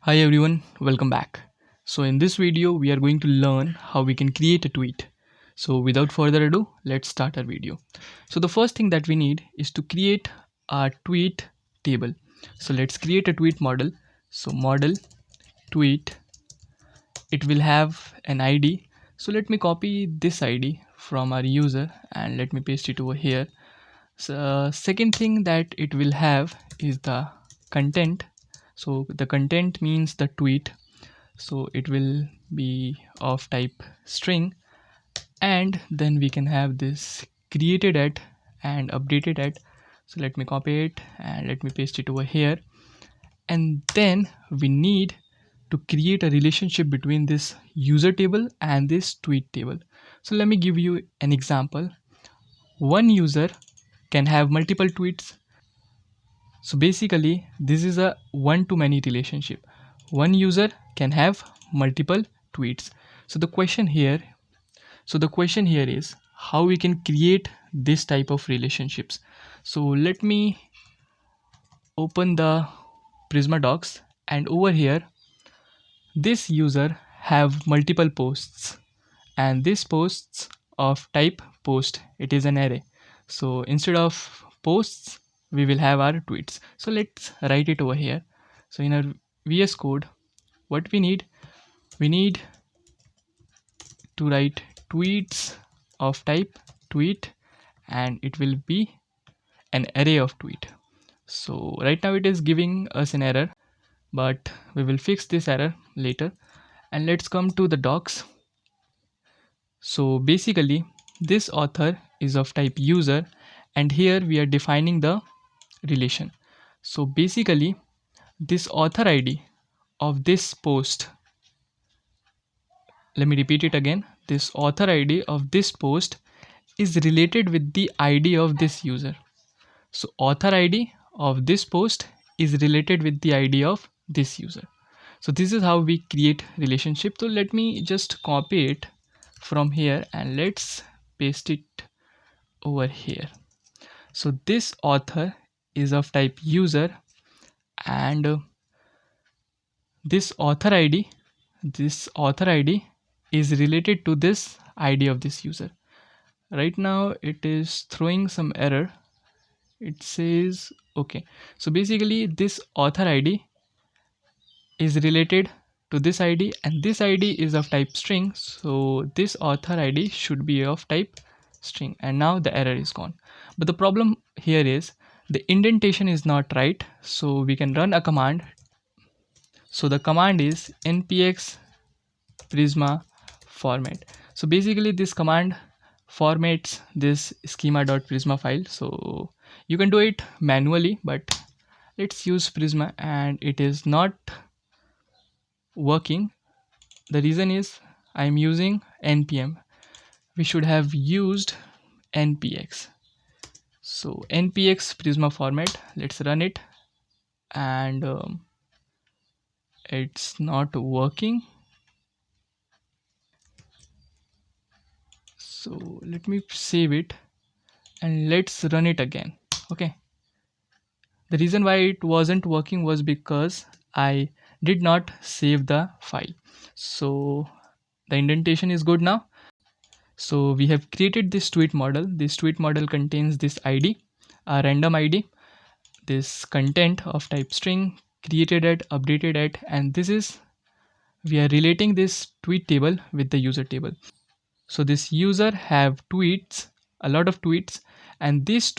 Hi everyone, welcome back. So in this video we are going to learn how we can create a tweet. So without further ado, let's start our video. So the first thing that we need is to create a tweet table. So let's create a tweet model. So model tweet, it will have an ID. So let me copy this ID from our user and let me paste it over here. So second thing that it will have is the content. So the content means the tweet, so it will be of type string, and then we can have this created at and updated at. So let me copy it and let me paste it over here, and then we need to create a relationship between this user table and this tweet table. So let me give you an example. One user can have multiple tweets. So basically this is a one-to-many relationship. One user can have multiple tweets. So the question here is how we can create this type of relationships. So let me open the Prisma docs, and over here this user have multiple posts, and this posts of type post, it is an array. So instead of posts we will have our tweets. So let's write it over here. So in our VS Code, what we need to write tweets of type tweet, and it will be an array of tweet. So right now it is giving us an error, but we will fix this error later. And let's come to the docs. So basically this author is of type user, and here we are defining the relation. So basically this author ID of this post, let me repeat it again, this author ID of this post is related with the ID of this user. So author ID of this post is related with the ID of this user. So this is how we create relationship. So let me just copy it from here and let's paste it over here. So this author is of type user, and this author ID is related to this ID of this user. Right now it is throwing some error. It says okay. So basically this author ID is related to this ID, and this ID is of type string, so this author ID should be of type string, and now the error is gone. But the problem here is the indentation is not right, so we can run a command. So the command is npx prisma format. So basically this command formats this schema.prisma file. So you can do it manually, but let's use Prisma, and it is not working. The reason is I'm using npm. We should have used npx. So npx prisma format, let's run it, and it's not working. So let me save it and let's run it again. Okay, the reason why it wasn't working was because I did not save the file. So the indentation is good now. So we have created this tweet model. This tweet model contains this ID, a random ID, this content of type string, created at, updated at, and this is, we are relating this tweet table with the user table. So this user have tweets, a lot of tweets, and this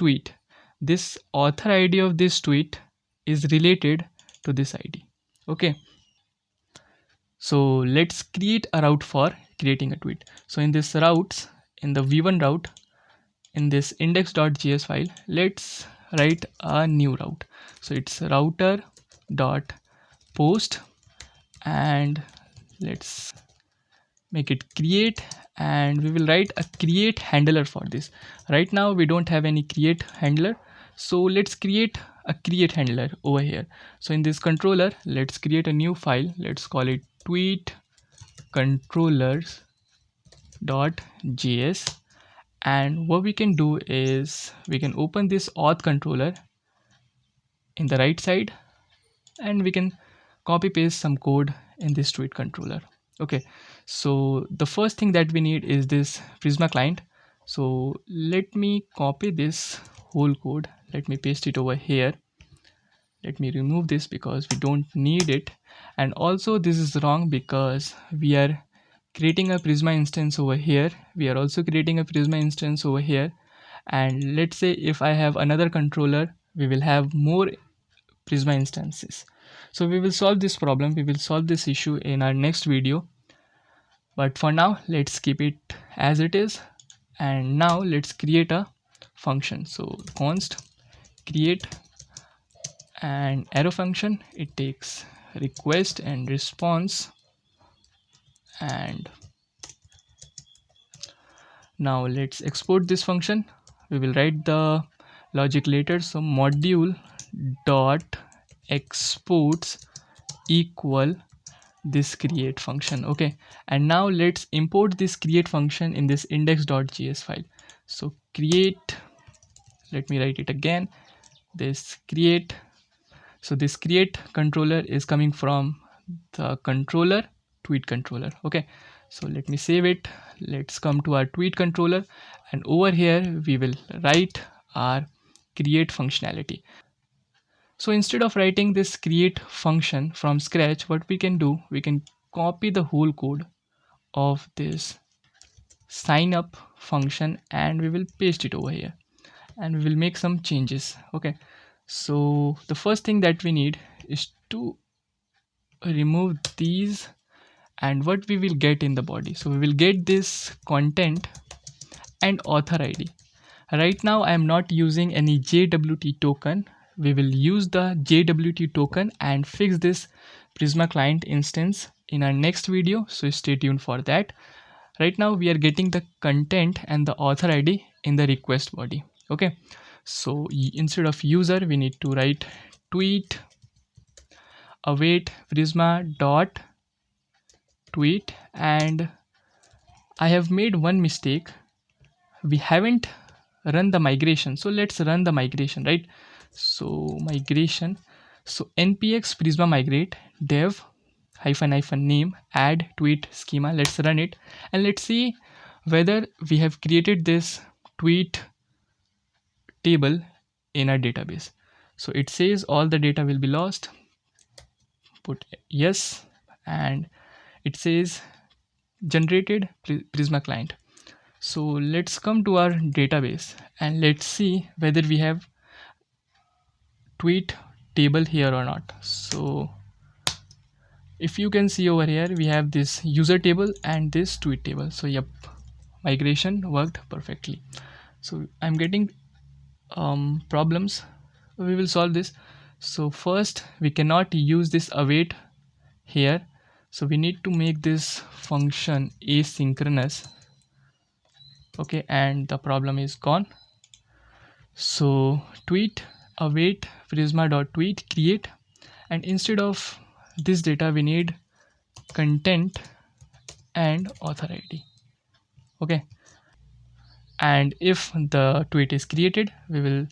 author ID of this tweet is related to this ID. Okay, so let's create a route for creating a tweet. So in this routes, in the v1 route, in this index.js file, let's write a new route. So it's router dot post, and let's make it create, and we will write a create handler for this. Right now we don't have any create handler, so let's create a create handler over here. So in this controller, let's create a new file. Let's call it tweet controllers.js, and what we can do is we can open this auth controller in the right side, and we can copy paste some code in this tweet controller. Okay, so the first thing that we need is this Prisma client. So let me copy this whole code. Let me paste it over here. Let me remove this because we don't need it. And also this is wrong because we are creating a Prisma instance over here. We are also creating a Prisma instance over here. And let's say if I have another controller, we will have more Prisma instances. So we will solve this problem. We will solve this issue in our next video. But for now, let's keep it as it is. And now let's create a function. So const create an arrow function. It takes request and response. And now let's export this function. We will write the logic later. So module dot exports equal this create function. Okay, and now let's import this create function in this index.js file. So create, let me write it again, this create. So this create controller is coming from the controller tweet controller. Okay, so let me save it. Let's come to our tweet controller, and over here we will write our create functionality. So instead of writing this create function from scratch, what we can do, we can copy the whole code of this sign up function and we will paste it over here and we will make some changes. Okay, so the first thing that we need is to remove these, and what we will get in the body. So we will get this content and author ID. Right now I am not using any JWT token. We will use the JWT token and fix this Prisma client instance in our next video, so stay tuned for that. Right now we are getting the content and the author ID in the request body. Okay, so instead of user we need to write tweet await Prisma dot tweet. And I have made one mistake. We haven't run the migration, so let's run the migration, right? So migration, so npx prisma migrate dev hyphen name add tweet schema. Let's run it and let's see whether we have created this tweet table in our database. So it says all the data will be lost. Put yes, and it says generated Prisma client. So let's come to our database and let's see whether we have tweet table here or not. So if you can see over here, we have this user table and this tweet table. So yep, migration worked perfectly. So I'm getting problems. We will solve this. So first we cannot use this await here, so we need to make this function asynchronous. Okay, and the problem is gone. So tweet await prisma.tweet create, and instead of this data we need content and author ID. Okay, and if the tweet is created, we will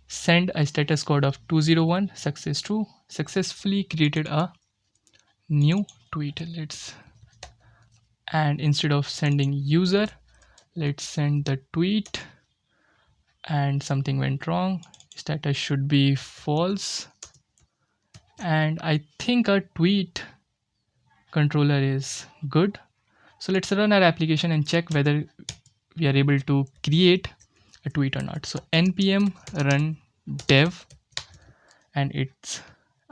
send a status code of 201 success true, successfully created a new tweet. Let's, and instead of sending user, let's send the tweet, and something went wrong. Status should be false, and I think our tweet controller is good. So let's run our application and check whether we are able to create a tweet or not. So npm run dev, and it's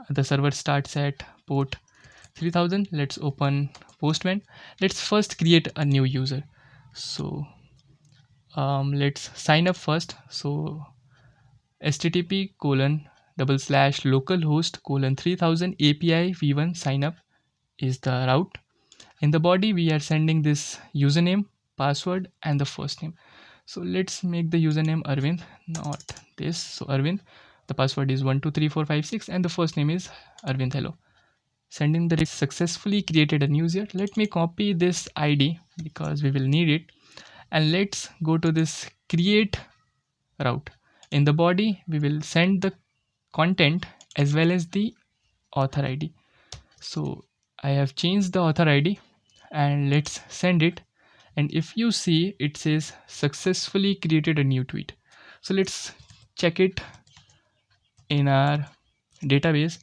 the server starts at port 3000. Let's open Postman. Let's first create a new user. So let's sign up first. So http://localhost:3000 API v1 sign up is the route. In the body we are sending this username, password and the first name. So let's make the username Arvind, not this. So Arvind, the password is 123456 and the first name is Arvind. Hello. Sending the successfully created a new user. Let me copy this ID because we will need it, and let's go to this create route. In the body we will send the content as well as the author ID. So I have changed the author ID, and let's send it. And if you see, it says successfully created a new tweet. So let's check it in our database.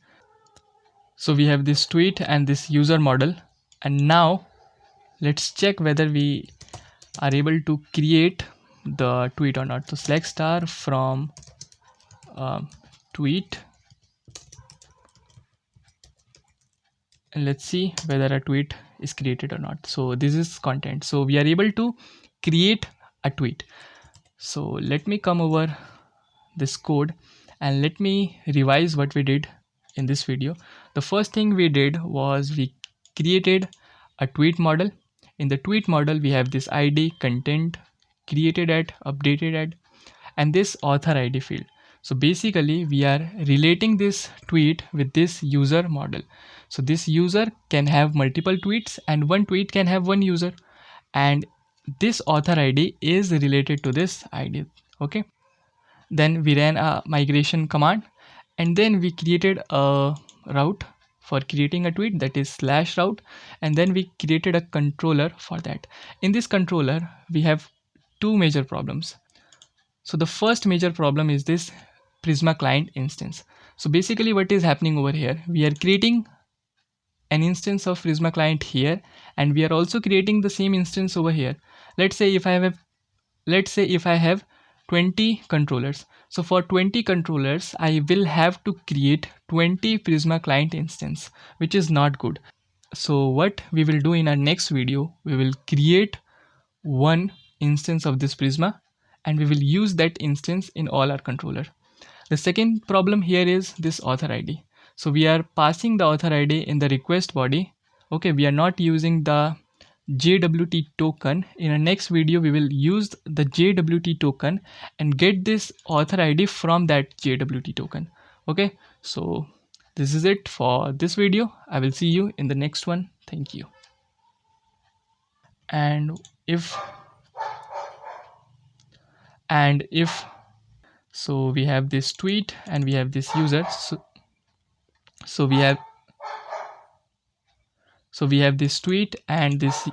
So we have this tweet and this user model, and now let's check whether we are able to create the tweet or not. So select star from tweet, and let's see whether a tweet is created or not. So this is content, so we are able to create a tweet. So let me come over this code and let me revise what we did in this video. The first thing we did was we created a tweet model. In the tweet model we have this id, content, created at, updated at, and this author id field. So basically we are relating this tweet with this user model. So this user can have multiple tweets and one tweet can have one user, and this author id is related to this id. Okay, then we ran a migration command, and then we created a route for creating a tweet, that is slash route, and then we created a controller for that. In this controller we have two major problems. So the first major problem is this Prisma client instance. So basically what is happening over here, we are creating an instance of Prisma client here, and we are also creating the same instance over here. Let's say if I have 20 controllers. So for 20 controllers, I will have to create 20 Prisma client instance, which is not good. So what we will do in our next video, we will create one instance of this Prisma, and we will use that instance in all our controller. The second problem here is this author ID. So we are passing the author ID in the request body. Okay, we are not using the JWT token. In our next video we will use the JWT token and get this author ID from that JWT token. Okay, so this is it for this video. I will see you in the next one. Thank you. And if so we have this tweet and we have this user. So we have this tweet and this